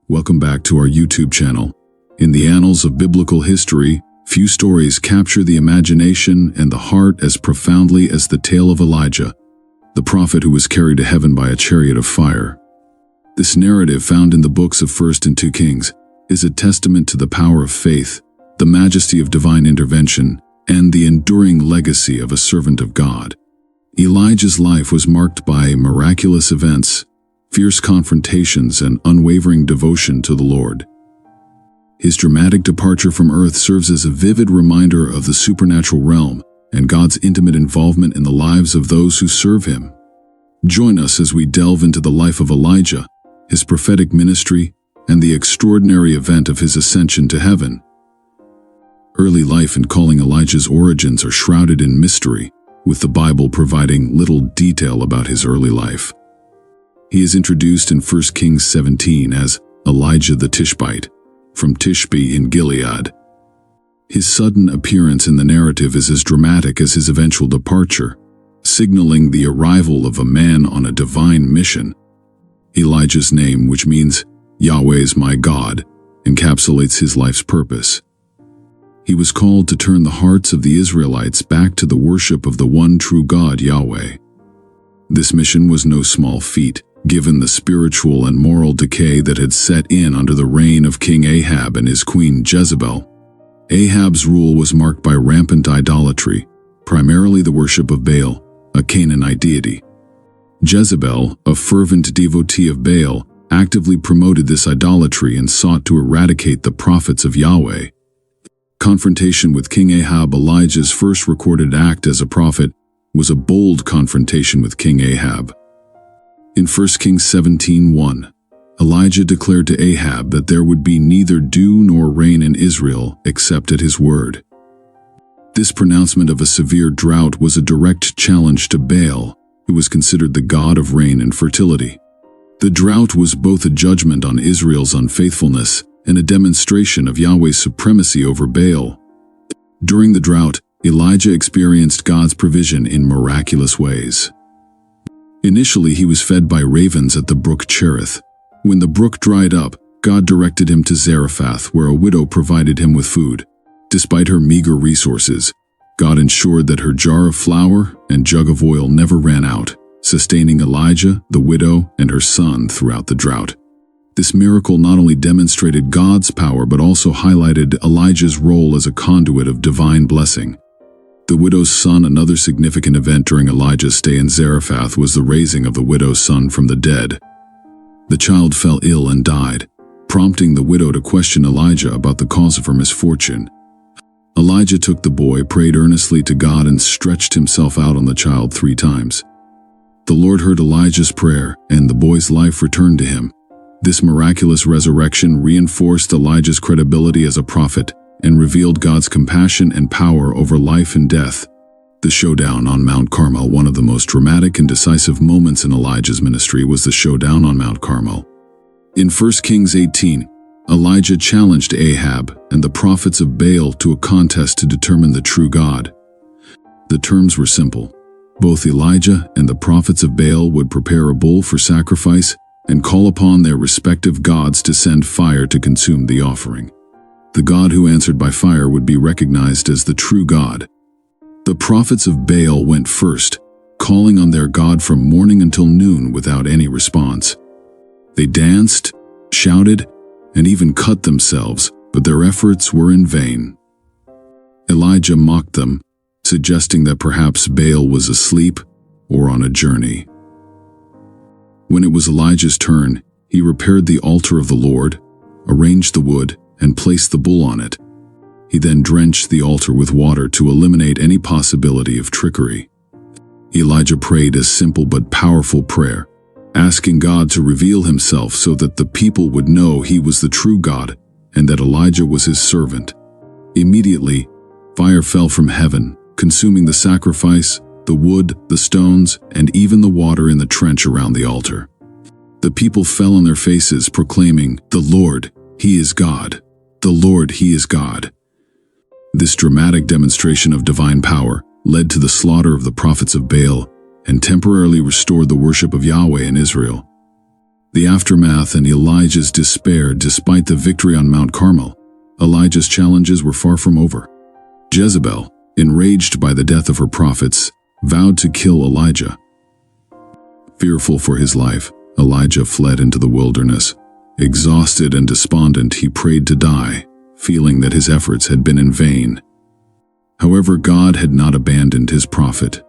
Welcome back to our YouTube channel. In the annals of biblical history, few stories capture the imagination and the heart as profoundly as the tale of Elijah, the prophet who was carried to heaven by a chariot of fire. This narrative, found in the books of 1st and 2 Kings, is a testament to the power of faith, the majesty of divine intervention, and the enduring legacy of a servant of God. Elijah's life was marked by miraculous events, fierce confrontations, and unwavering devotion to the Lord. His dramatic departure from earth serves as a vivid reminder of the supernatural realm and God's intimate involvement in the lives of those who serve Him. Join us as we delve into the life of Elijah, his prophetic ministry, and the extraordinary event of his ascension to heaven. Early life and calling. Elijah's origins are shrouded in mystery, with the Bible providing little detail about his early life. He is introduced in 1 Kings 17 as Elijah the Tishbite, from Tishbe in Gilead. His sudden appearance in the narrative is as dramatic as his eventual departure, signaling the arrival of a man on a divine mission. Elijah's name, which means Yahweh is my God, encapsulates his life's purpose. He was called to turn the hearts of the Israelites back to the worship of the one true God, Yahweh. This mission was no small feat, given the spiritual and moral decay that had set in under the reign of King Ahab and his queen Jezebel. Ahab's rule was marked by rampant idolatry, primarily the worship of Baal, a Canaanite deity. Jezebel, a fervent devotee of Baal, actively promoted this idolatry and sought to eradicate the prophets of Yahweh. Confrontation with King Ahab. Elijah's first recorded act as a prophet was a bold confrontation with King Ahab. In 1 Kings 17:1, Elijah declared to Ahab that there would be neither dew nor rain in Israel except at his word. This pronouncement of a severe drought was a direct challenge to Baal, who was considered the god of rain and fertility. The drought was both a judgment on Israel's unfaithfulness and a demonstration of Yahweh's supremacy over Baal. During the drought, Elijah experienced God's provision in miraculous ways. Initially, he was fed by ravens at the brook Chariot. When the brook dried up, God directed him to Zarephath, where a widow provided him with food. Despite her meager resources, God ensured that her jar of flour and jug of oil never ran out, sustaining Elijah, the widow, and her son throughout the drought. This miracle not only demonstrated God's power but also highlighted Elijah's role as a conduit of divine blessing. The widow's son. Another significant event during Elijah's stay in Zarephath was the raising of the widow's son from the dead. The child fell ill and died, prompting the widow to question Elijah about the cause of her misfortune. Elijah took the boy, prayed earnestly to God, and stretched himself out on the child 3 times. The Lord heard Elijah's prayer, and the boy's life returned to him. This miraculous resurrection reinforced Elijah's credibility as a prophet and revealed God's compassion and power over life and death. The showdown on Mount Carmel. One of the most dramatic and decisive moments in Elijah's ministry was the showdown on Mount Carmel. In 1 Kings 18, Elijah challenged Ahab and the prophets of Baal to a contest to determine the true God. The terms were simple. Both Elijah and the prophets of Baal would prepare a bull for sacrifice and call upon their respective gods to send fire to consume the offering. The God who answered by fire would be recognized as the true God. The prophets of Baal went first, calling on their God from morning until noon without any response. They danced, shouted, and even cut themselves, but their efforts were in vain. Elijah mocked them, suggesting that perhaps Baal was asleep or on a journey. When it was Elijah's turn, he repaired the altar of the Lord, arranged the wood, and placed the bull on it. He then drenched the altar with water to eliminate any possibility of trickery. Elijah prayed a simple but powerful prayer, asking God to reveal himself so that the people would know he was the true God and that Elijah was his servant. Immediately, fire fell from heaven, consuming the sacrifice, the wood, the stones, and even the water in the trench around the altar. The people fell on their faces, proclaiming, "The Lord, He is God. The Lord, He is God." This dramatic demonstration of divine power led to the slaughter of the prophets of Baal and temporarily restored the worship of Yahweh in Israel. The aftermath and Elijah's despair. Despite the victory on Mount Carmel, Elijah's challenges were far from over. Jezebel, enraged by the death of her prophets, vowed to kill Elijah. Fearful for his life, Elijah fled into the wilderness. Exhausted and despondent, he prayed to die, feeling that his efforts had been in vain. However, God had not abandoned his prophet.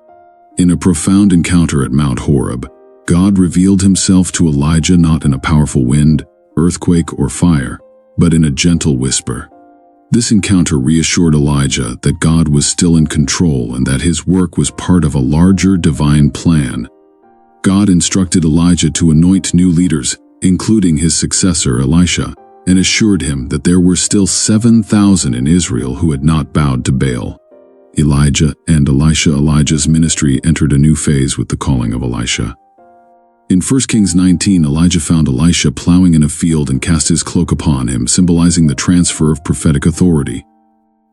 In a profound encounter at Mount Horeb, God revealed himself to Elijah not in a powerful wind, earthquake, or fire, but in a gentle whisper. This encounter reassured Elijah that God was still in control and that his work was part of a larger divine plan. God instructed Elijah to anoint new leaders, including his successor Elisha, and assured him that there were still 7,000 in Israel who had not bowed to Baal. Elijah and Elisha. Elijah's ministry entered a new phase with the calling of Elisha. In 1 Kings 19, Elijah found Elisha plowing in a field and cast his cloak upon him, symbolizing the transfer of prophetic authority.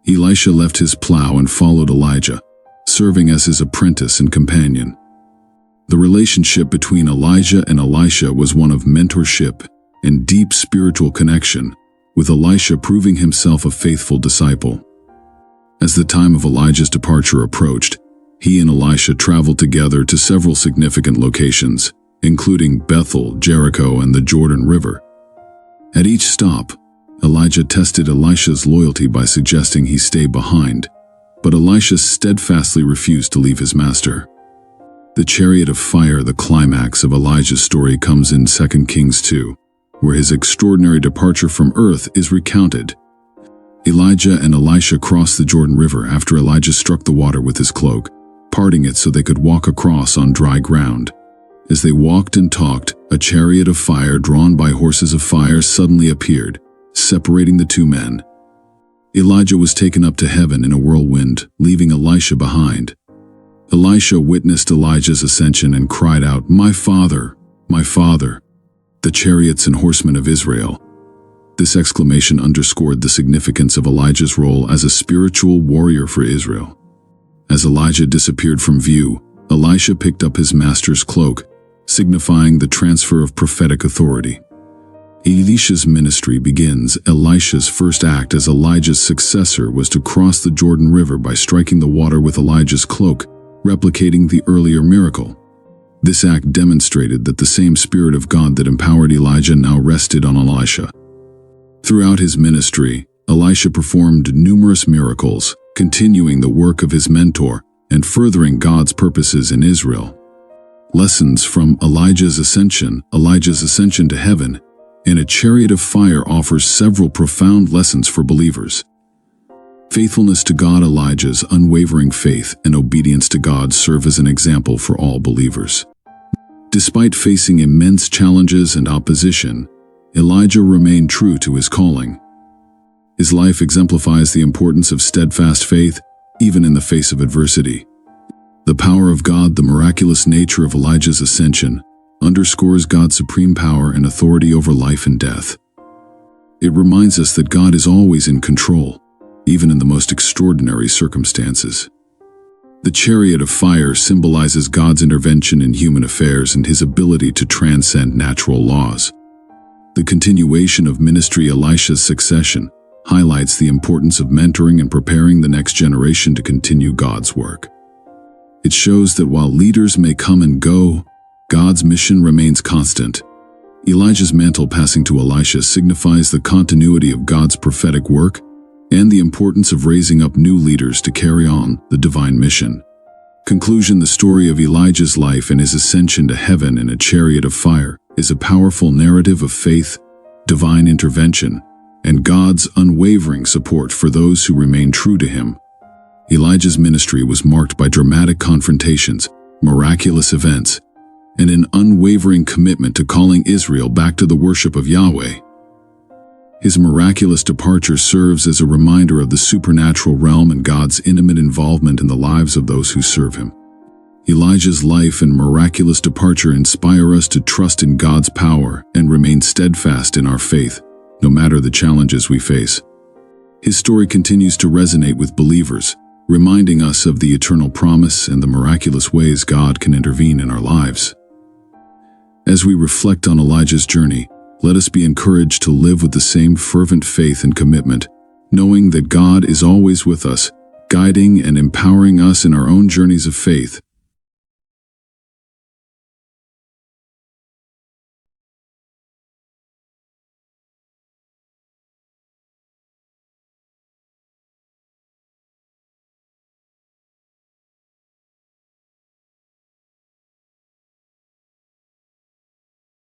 Elisha left his plow and followed Elijah, serving as his apprentice and companion. The relationship between Elijah and Elisha was one of mentorship and deep spiritual connection, with Elisha proving himself a faithful disciple. As the time of Elijah's departure approached, he and Elisha traveled together to several significant locations, including Bethel, Jericho, and the Jordan River. At each stop, Elijah tested Elisha's loyalty by suggesting he stay behind, but Elisha steadfastly refused to leave his master. The chariot of fire. The climax of Elijah's story comes in 2 Kings 2, where his extraordinary departure from earth is recounted. Elijah and Elisha crossed the Jordan River after Elijah struck the water with his cloak, parting it so they could walk across on dry ground. As they walked and talked, a chariot of fire drawn by horses of fire suddenly appeared, separating the two men. Elijah was taken up to heaven in a whirlwind, leaving Elisha behind. Elisha witnessed Elijah's ascension and cried out, my father, the chariots and horsemen of Israel." This exclamation underscored the significance of Elijah's role as a spiritual warrior for Israel. As Elijah disappeared from view, Elisha picked up his master's cloak, signifying the transfer of prophetic authority. Elisha's ministry begins. Elisha's first act as Elijah's successor was to cross the Jordan River by striking the water with Elijah's cloak, replicating the earlier miracle. This act demonstrated that the same Spirit of God that empowered Elijah now rested on Elisha. Throughout his ministry, Elisha performed numerous miracles, continuing the work of his mentor and furthering God's purposes in Israel. Lessons from Elijah's ascension to heaven, and a chariot of fire offers several profound lessons for believers. Faithfulness to God. Elijah's unwavering faith and obedience to God serve as an example for all believers. Despite facing immense challenges and opposition, Elijah remained true to his calling. His life exemplifies the importance of steadfast faith, even in the face of adversity. The power of God. The miraculous nature of Elijah's ascension underscores God's supreme power and authority over life and death. It reminds us that God is always in control, even in the most extraordinary circumstances. The chariot of fire symbolizes God's intervention in human affairs and his ability to transcend natural laws. The continuation of ministry. Elisha's succession highlights the importance of mentoring and preparing the next generation to continue God's work. It shows that while leaders may come and go, God's mission remains constant. Elijah's mantle passing to Elisha signifies the continuity of God's prophetic work and the importance of raising up new leaders to carry on the divine mission. Conclusion. The story of Elijah's life and his ascension to heaven in a chariot of fire is a powerful narrative of faith, divine intervention, and God's unwavering support for those who remain true to him. Elijah's ministry was marked by dramatic confrontations, miraculous events, and an unwavering commitment to calling Israel back to the worship of Yahweh. His miraculous departure serves as a reminder of the supernatural realm and God's intimate involvement in the lives of those who serve him. Elijah's life and miraculous departure inspire us to trust in God's power and remain steadfast in our faith, no matter the challenges we face. His story continues to resonate with believers, reminding us of the eternal promise and the miraculous ways God can intervene in our lives. As we reflect on Elijah's journey, let us be encouraged to live with the same fervent faith and commitment, knowing that God is always with us, guiding and empowering us in our own journeys of faith.